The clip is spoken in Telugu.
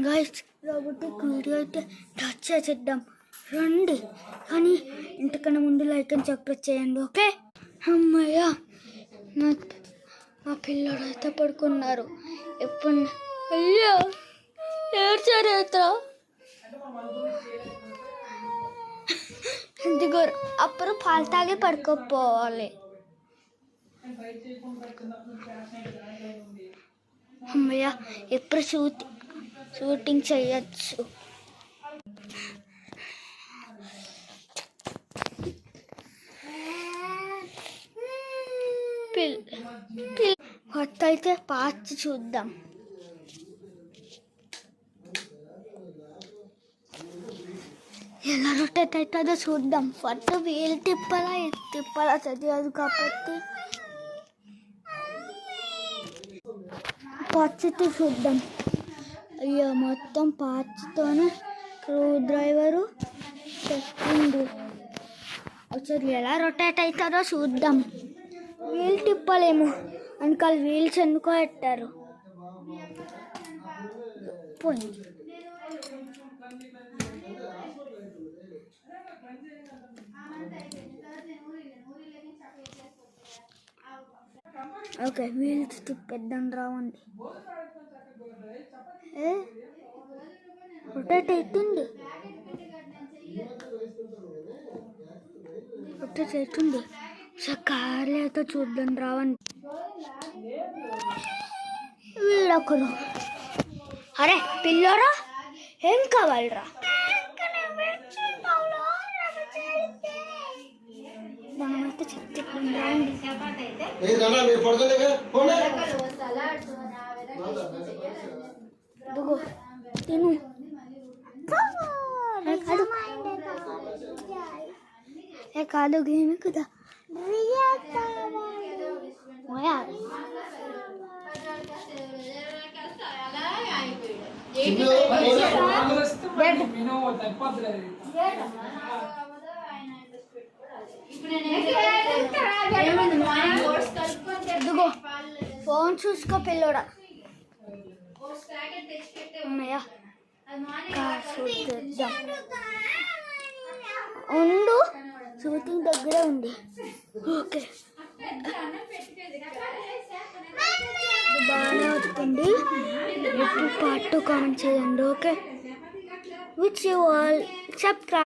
గైస్ రోబోటిక్ వీడియో అయితే టచ్ చేసేద్దాం రండి. కానీ ఇంతకన్నా ముందు లైక్ అండ్ సబ్స్క్రైబ్ చేయండి, ఓకే? అమ్మయ్య, మా పిల్లడు అయితే పడుకున్నారు. ఎప్పుడు అయ్యో ఏడ్చారు అయితే ఇదిగో అప్పుడు పాలు తాగి పడుకోపోవాలి. అమ్మయ్య, ఎప్పుడు షూటింగ్ చేయొచ్చు. కొత్త అయితే పాచి చూద్దాం. ఎలా రొటేట్ అవుతుందో చూద్దాం. ఫస్ట్ వీలు తిప్పాలా చదివాదు కాబట్టి పాచితో చూద్దాం. అయ్యో, మొత్తం పాచితోనే స్క్రూ డ్రైవరు పెట్టిండు. ఒకసారి ఎలా రొటేట్ అవుతుందో చూద్దాం. వీల్ తిప్పలేము, వెనకాల వీల్స్ ఎందుకో పెట్టారు. పోయింది. ఓకే, వీల్స్ తిప్పేద్దాం రావండి. రొటేట్ అవుతుంది, సార్ కార్లు అయితే చూద్దాం రావండి. వీళ్ళొకరు, అరే పిల్లరా ఏం కావాలరా? మనమైతే తిను కాదు గేమ్ కదా. ఇదిగో ఫోన్ చూసుకో పిల్లోడా. అమ్మయ్య, ఉండు, షూటింగ్ దగ్గరే ఉంది. ఓకే, బాగానే వస్తుంది. పార్ట్ 2 కామెంట్ చేయండి, okay? Which you all subscribe.